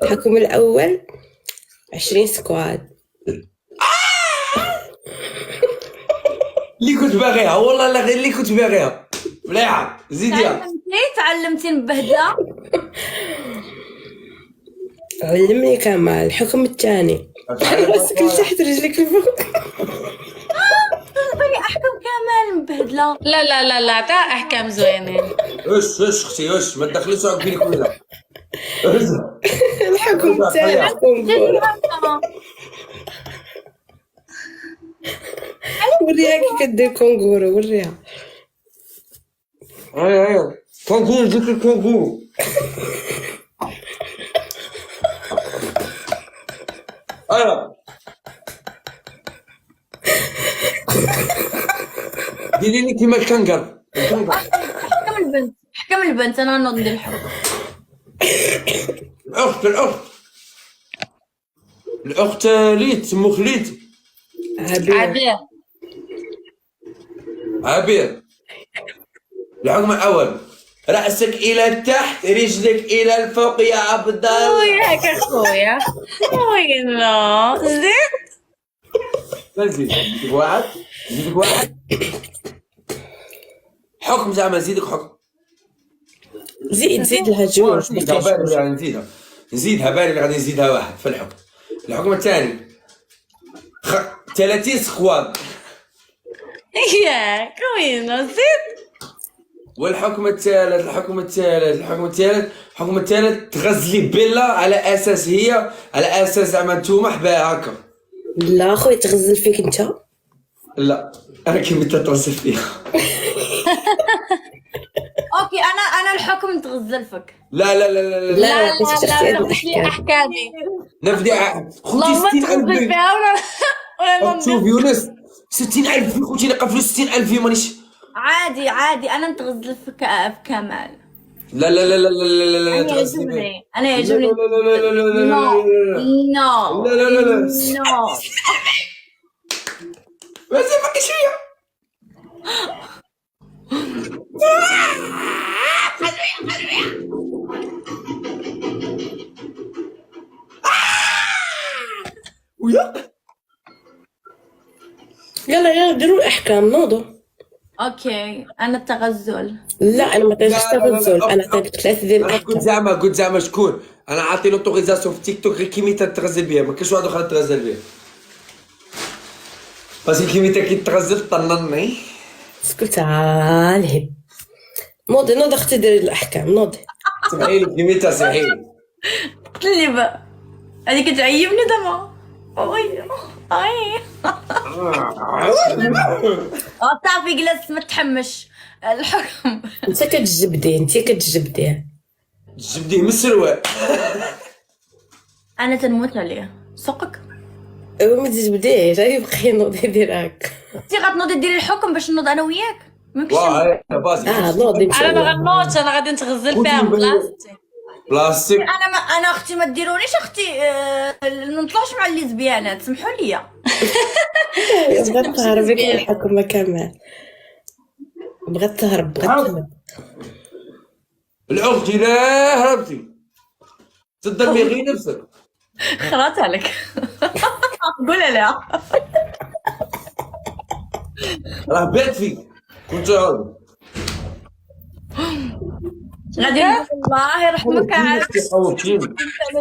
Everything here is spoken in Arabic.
الحكم الأول 20 سكواد. اللي كنت باغيها والله، لا غير اللي كنت باغيها. مليحه زيديها. تعلمتي نبهدله. علمني كمال. الحكم الثاني راسك لتحت رجلك لفوق. باقي احكم كمال مبهدله. لا لا لا لا، تاع احكام زوينين. اش اختي اش ما تدخليش على بينك ولا. الحكم الثالث كونغورو. وريها كي كدير كونغورو، وريها. ايوا كونغورو، ديك الكونغورو. ايوا ديري لي كيما الكنغر. حكم البنت انا نوض ندير الحكم. الاخت ليت سمو خليت. عبير. الحكم الاول راسك الى تحت رجلك الى الفوق يا عبد الله. وياك اخويا وينا زيد. زيدك واحد. حكم زعما زيدك حكم. زيد لها جوج. نزيدها بالي غادي نزيدها واحد في الحكم. الحكم الثاني 30 سخوان. ياك وينا زيد. والحكم الثالث تغزلي بيلا على اساس هي، على اساس زعما نتوما حباها هكا. لا خويا تغزل فيك انت. لا انا كيما تتغزل فيها. اوكي انا الحكم نتغزل فيك. لا لا لا لا لا لا لا احكامي. نفدي خوتي 60,000 فيها ولا شوف يونس 60,000 في خوتي نقفلوا 60,000 مانيش. عادي انا نتغزل فيك بكمال. لا لا لا لا لا لا لا انا يعجبني لا لا لا لا لا نو لا لا لا لا نو. مازال باقي شويه. ويا يلا ديروا الاحكام نوضوا. اوكي انا التغزل. لا انا ما طيبش تغزل، انا طيبت 3 ديال انا الاحكام. قلت زعما شكون انا عاطي لوطوريزاسيون في تيك توك غير كيميتا تغزل بها، ما كاينش واحد اخر تغزل بها. باسكو كيميتا كي تغزل طنني. سكت الهب. نوضي اختي ديري الاحكام نوضي. سمعيلي كيميتا سمعيلي. قلت لي بقى هذيك تعيبني دابا. صافي جلست ما تحمش الحكم. انت كتجبديه جبديه من السروال. انا تنموت عليه سوقك. ما تجبديهش يبقى ينوض يدير هكا. انت غتنوضي ديري الحكم باش نوض انا وياك. واه بازي. نوضي ان شاء انا ما الله. غنوضش، انا غادي نتغزل فيها بلاصتي. بلاستيك. انا اختي ما ديرونيش اختي. ما نطلعش مع الليزبيانات سمحوا لي. بغات تهربي من الحكم كمان. بغات تهرب. الاخت لا هربتي تضربي غير نفسك. خلاص عليك. قولها لا. راه بات فيك كنت عارف. غادي نقول الله يرحمك عاد.